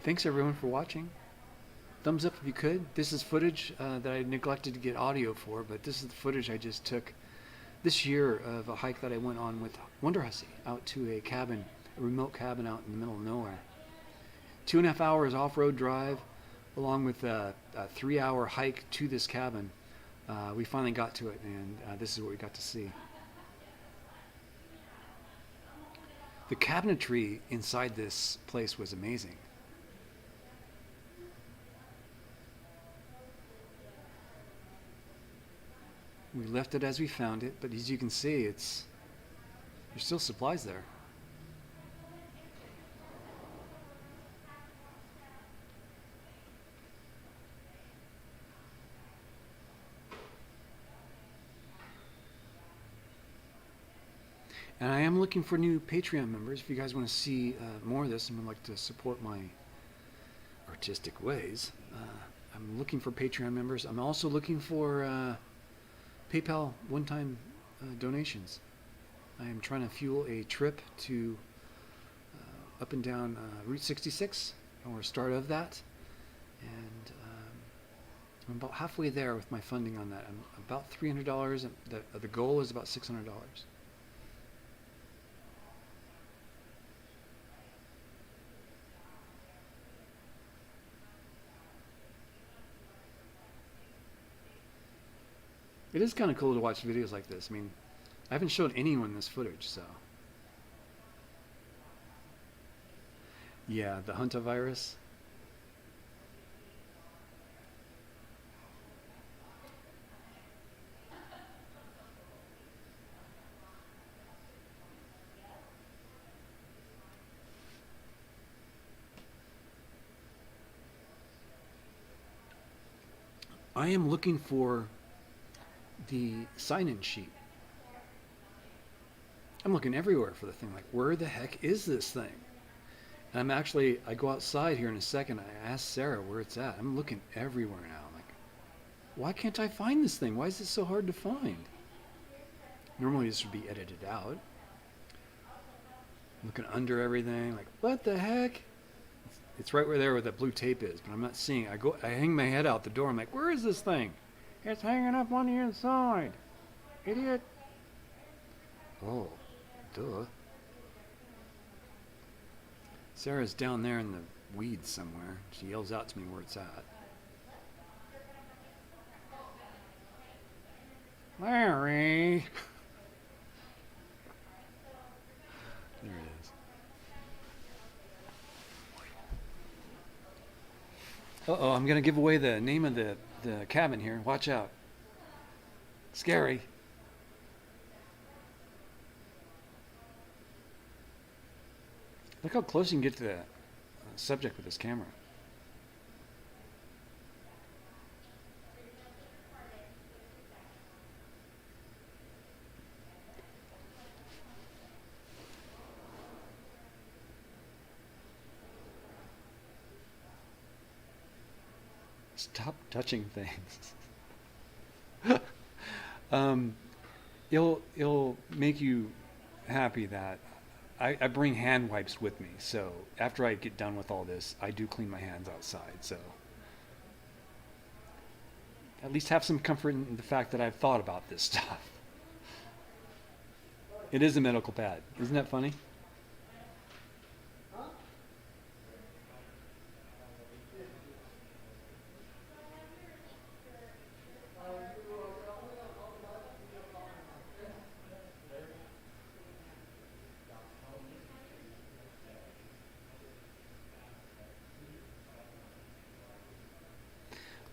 Thanks everyone for watching. Thumbs up if you could. This is footage that I neglected to get audio for, but this is the footage I just took this year of a hike that I went on with Wonderhussy out to a cabin, a remote cabin out in the middle of nowhere. 2.5 hours off-road drive, along with a 3-hour hike to this cabin. We finally got to it, and this is what we got to see. The cabinetry inside this place was amazing. We left it as we found it, but as you can see, there's still supplies there. And I am looking for new Patreon members. If you guys want to see more of this and would like to support my artistic ways, I'm looking for Patreon members. I'm also looking for PayPal one-time donations. I am trying to fuel a trip to up and down Route 66, or start of that, and I'm about halfway there with my funding on that. I'm about $300. The goal is about $600. It is kind of cool to watch videos like this. I mean, I haven't shown anyone this footage, so. Yeah, the hantavirus. I am looking for the sign-in sheet. I'm looking everywhere for the thing. Like, where the heck is this thing? And I go outside here in a second. I asked Sarah where it's at. I'm looking everywhere now. I'm like, why can't I find this thing? Why is it so hard to find? Normally this would be edited out. I'm looking under everything. Like, what the heck? It's right where there where the blue tape is, but I'm not seeing it. I hang my head out the door. I'm like, where is this thing? It's hanging up on the inside. Idiot. Oh, duh. Sarah's down there in the weeds somewhere. She yells out to me where it's at. Larry. There it is. Uh-oh, I'm going to give away the name of the cabin here. Watch out. Scary. Look how close you can get to the subject with this camera. Stop touching things. It'll make you happy that I bring hand wipes with me. So after I get done with all this, I do clean my hands outside. So at least have some comfort in the fact that I've thought about this stuff. It is a medical pad. Isn't that funny?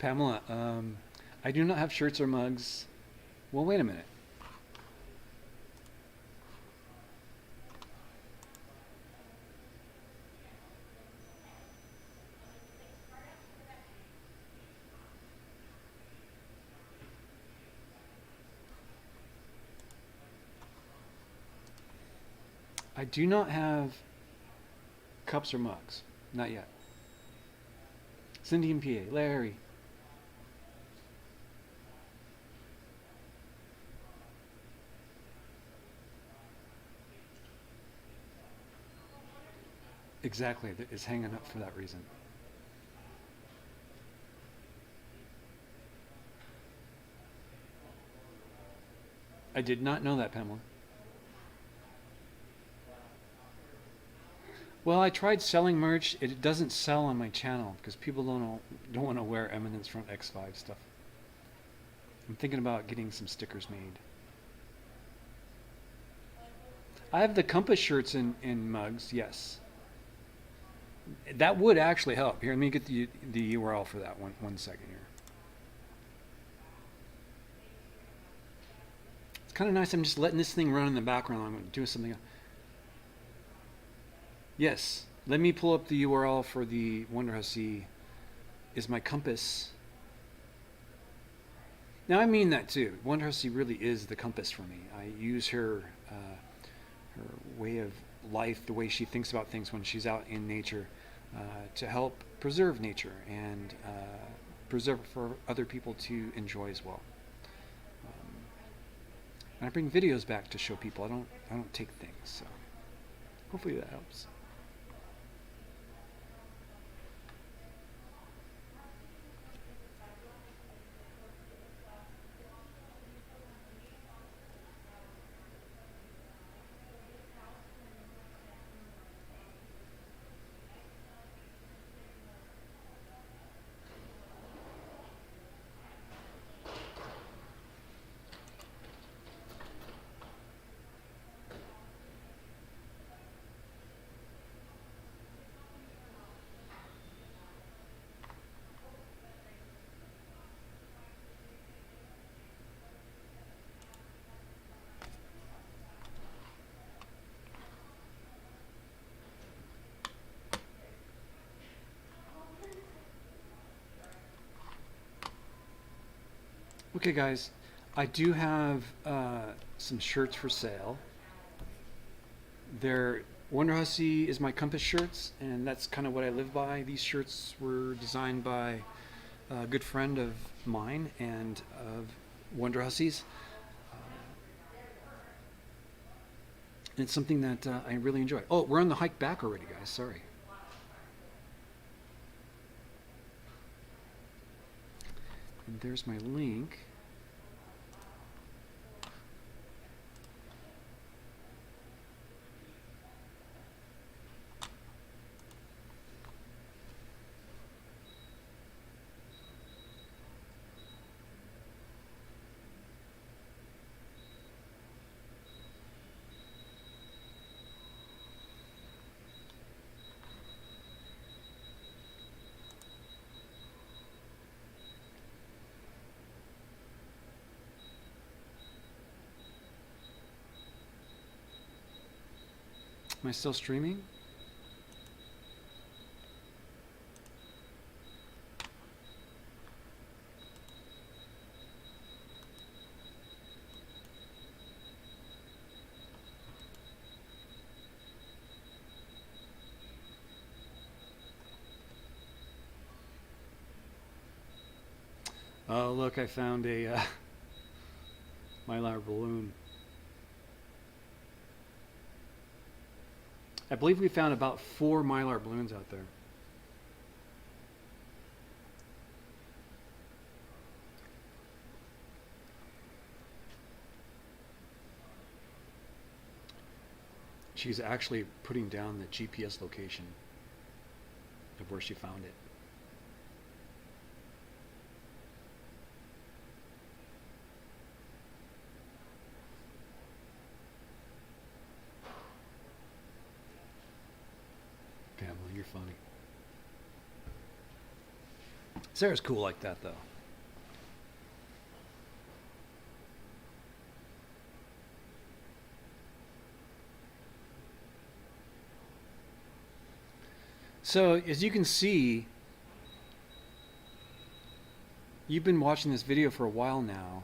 Pamela, I do not have shirts or mugs. Well, wait a minute. I do not have cups or mugs. Not yet. Cindy and PA. Larry. Exactly. It's hanging up for that reason. I did not know that, Pamela. Well, I tried selling merch. It doesn't sell on my channel because people don't want to wear Eminence from X5 stuff. I'm thinking about getting some stickers made. I have the Compass shirts in mugs, yes. That would actually help. Here, let me get the URL for that one second here. It's kind of nice. I'm just letting this thing run in the background. I'm doing something else. Yes, let me pull up the URL for the Wonderhussy. Is my compass. Now I mean that too. Wonderhussy really is the compass for me. I use her way of life, the way she thinks about things when she's out in nature, to help preserve nature and preserve it for other people to enjoy as well. And I bring videos back to show people. I don't take things. So hopefully that helps. Okay, guys, I do have some shirts for sale. They're Wonderhussy is my compass shirts, and that's kind of what I live by. These shirts were designed by a good friend of mine and of Wonderhussy's. And it's something that I really enjoy. Oh, we're on the hike back already, guys. Sorry. And there's my link. Am I still streaming? Oh, look, I found a mylar balloon. I believe we found about 4 mylar balloons out there. She's actually putting down the GPS location of where she found it. Pamela, you're funny. Sarah's cool like that, though. So, as you can see, you've been watching this video for a while now.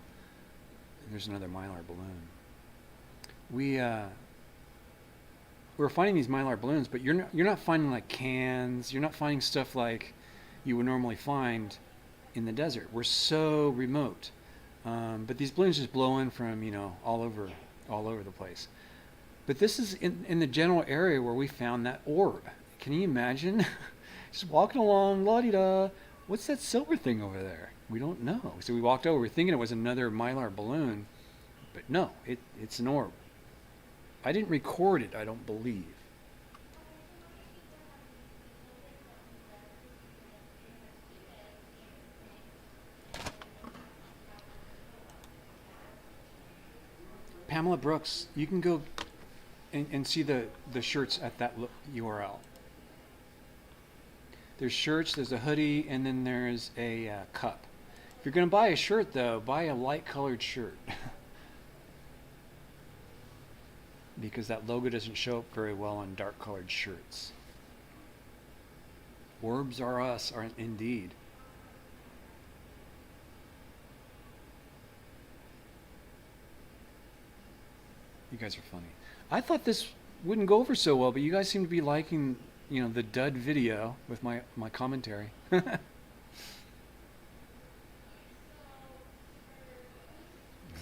There's another Mylar balloon. We're finding these Mylar balloons, but you're not finding like cans. You're not finding stuff like you would normally find in the desert. We're so remote. But these balloons just blow in from, all over the place. But this is in the general area where we found that orb. Can you imagine? Just walking along, la-di-da. What's that silver thing over there? We don't know. So we walked over, we're thinking it was another Mylar balloon, but no, it's an orb. I didn't record it, I don't believe. Pamela Brooks, you can go and see the shirts at that URL. There's shirts, there's a hoodie, and then there's a cup. If you're going to buy a shirt, though, buy a light-colored shirt. Because that logo doesn't show up very well on dark-colored shirts. Orbs are us, are indeed. You guys are funny. I thought this wouldn't go over so well, but you guys seem to be liking, the dud video with my commentary.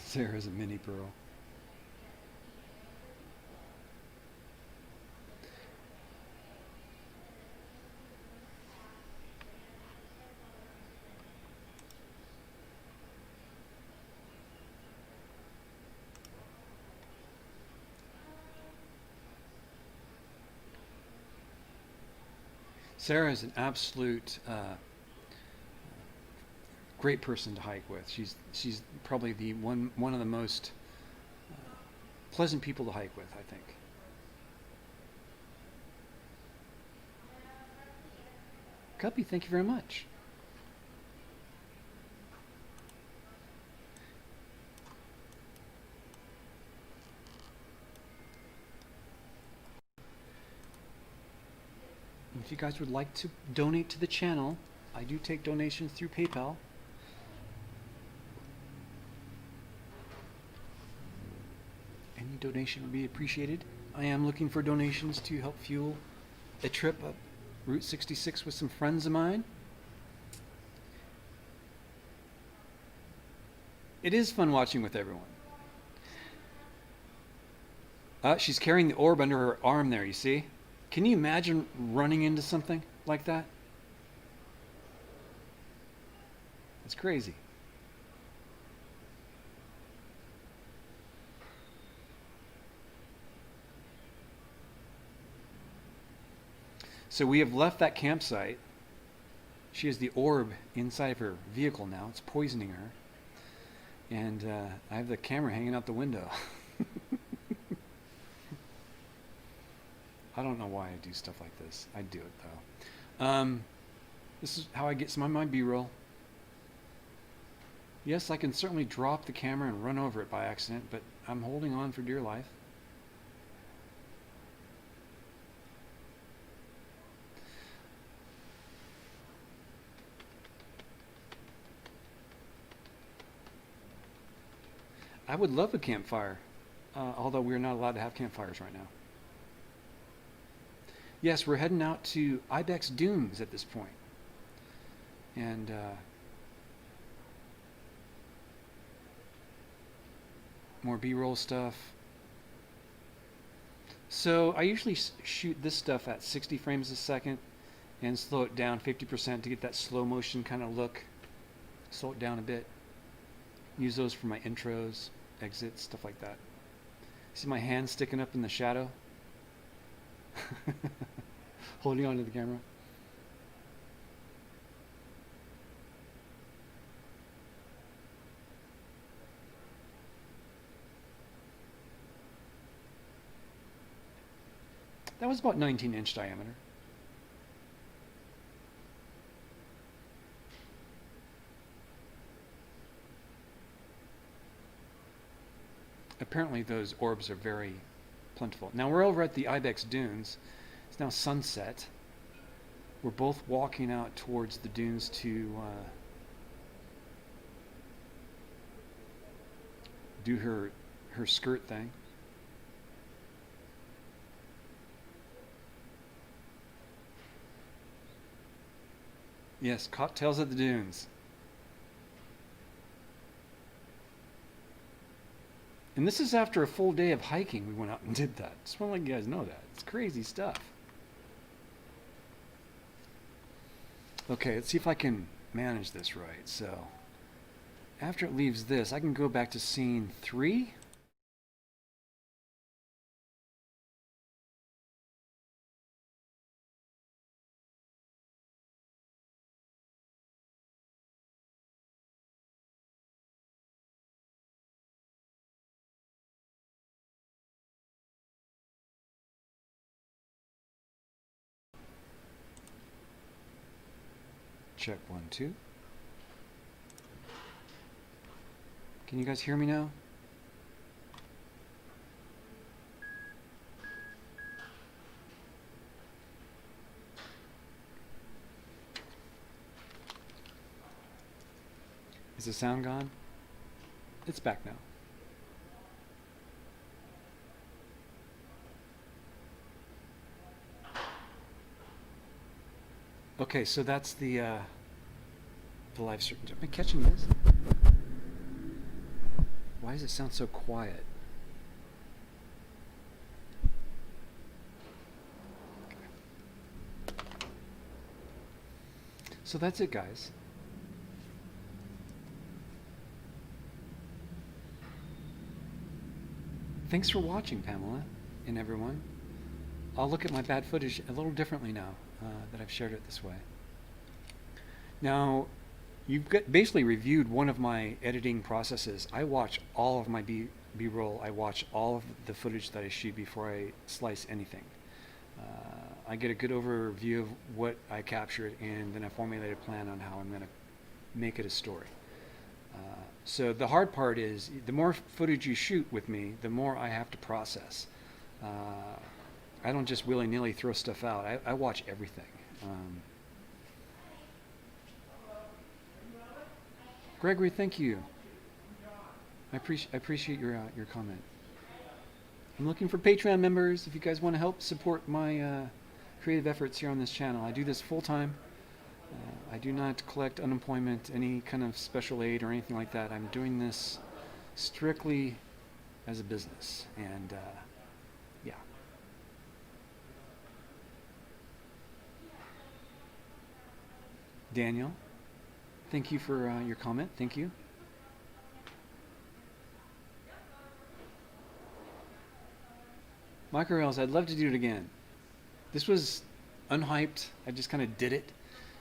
Sarah's a mini pearl. Sarah is an absolute great person to hike with. She's probably the one of the most pleasant people to hike with, I think. Guppy, thank you very much. If you guys would like to donate to the channel, I do take donations through PayPal. Any donation would be appreciated. I am looking for donations to help fuel a trip up Route 66 with some friends of mine. It is fun watching with everyone. She's carrying the orb under her arm there, you see? Can you imagine running into something like that? It's crazy. So we have left that campsite. She has the orb inside of her vehicle now. It's poisoning her. And I have the camera hanging out the window. I don't know why I do stuff like this. I do it though. This is how I get some of my B-roll. Yes, I can certainly drop the camera and run over it by accident, but I'm holding on for dear life. I would love a campfire, although we're not allowed to have campfires right now. Yes, we're heading out to Ibex Dunes at this point. And more B-roll stuff. So I usually shoot this stuff at 60 frames a second and slow it down 50% to get that slow motion kind of look. Slow it down a bit. Use those for my intros, exits, stuff like that. See my hand sticking up in the shadow? Holding on to the camera. That was about 19-inch diameter. Apparently those orbs are very plentiful. Now we're over at the Ibex Dunes. It's now sunset. We're both walking out towards the dunes to do her skirt thing. Yes, cocktails at the dunes. And this is after a full day of hiking. We went out and did that. Just want to let you guys know that. It's crazy stuff. Okay, let's see if I can manage this right. So, after it leaves this, I can go back to scene 3. Check 1, 2. Can you guys hear me now? Is the sound gone? It's back now. Okay, so that's the live stream. Am I catching this? Why does it sound so quiet? Okay. So that's it, guys. Thanks for watching, Pamela and everyone. I'll look at my bad footage a little differently now that I've shared it this way. Now, you've basically reviewed one of my editing processes. I watch all of my B-roll. I watch all of the footage that I shoot before I slice anything. I get a good overview of what I captured, and then I formulate a plan on how I'm going to make it a story. So the hard part is, the more footage you shoot with me, the more I have to process. I don't just willy-nilly throw stuff out. I watch everything. Gregory, thank you. I appreciate your comment. I'm looking for Patreon members if you guys want to help support my creative efforts here on this channel. I do this full-time. I do not collect unemployment, any kind of special aid or anything like that. I'm doing this strictly as a business, and yeah. Daniel, thank you for your comment. Thank you. Micro Rails, I'd love to do it again. This was unhyped. I just kind of did it,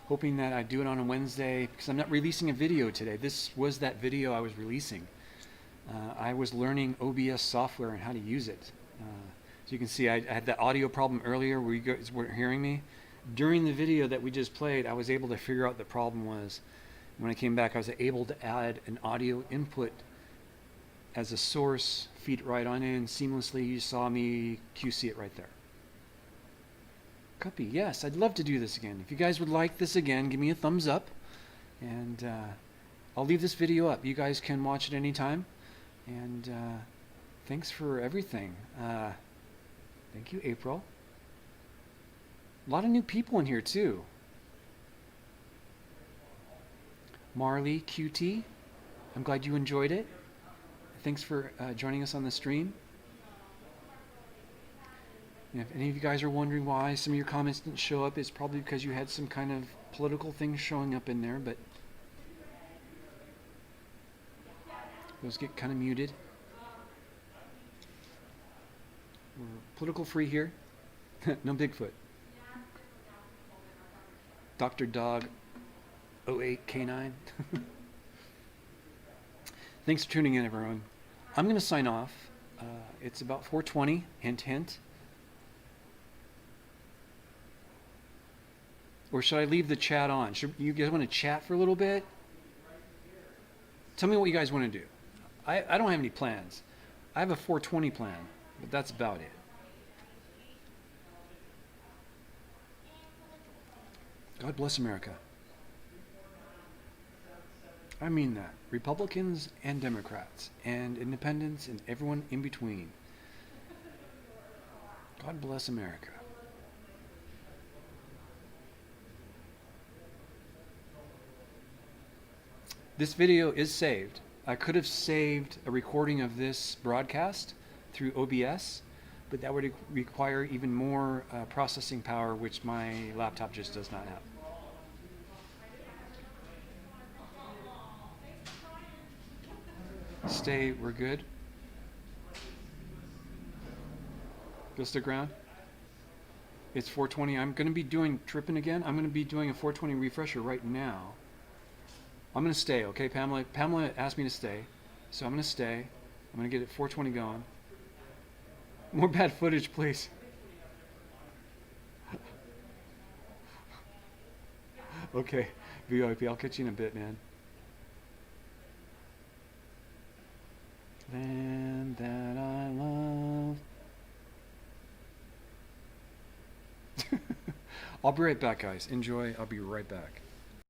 hoping that I'd do it on a Wednesday, because I'm not releasing a video today. This was that video I was releasing. I was learning OBS software and how to use it. As you can see, I had that audio problem earlier where you guys weren't hearing me. During the video that we just played, I was able to figure out what the problem was. When I came back, I was able to add an audio input as a source, feed it right on in seamlessly. You saw me QC it right there. Copy. Yes, I'd love to do this again. If you guys would like this again, give me a thumbs up, and I'll leave this video up. You guys can watch it anytime, and thanks for everything. Thank you, April. A lot of new people in here too. Marley QT, I'm glad you enjoyed it. Thanks for joining us on the stream. If any of you guys are wondering why some of your comments didn't show up, it's probably because you had some kind of political thing showing up in there, but those get kind of muted. We're political free here. No Bigfoot. Dr. Dog 08K9. Thanks for tuning in, everyone. I'm going to sign off. It's about 4:20. Hint, hint. Or should I leave the chat on? Should you guys want to chat for a little bit? Tell me what you guys want to do. I don't have any plans. I have a 420 plan, but that's about it. God bless America. I mean that. Republicans and Democrats and independents and everyone in between. God bless America. This video is saved. I could have saved a recording of this broadcast through OBS, but that would require even more processing power, which my laptop just does not have. Stay, we're good. Go stick around. It's 420. I'm going to be doing tripping again. I'm going to be doing a 420 refresher right now. I'm going to stay, okay, Pamela? Pamela asked me to stay, so I'm going to stay. I'm going to get it 420 going. More bad footage, please. Okay, VOIP, I'll catch you in a bit, man. Land that I love. I'll be right back, guys. Enjoy. I'll be right back.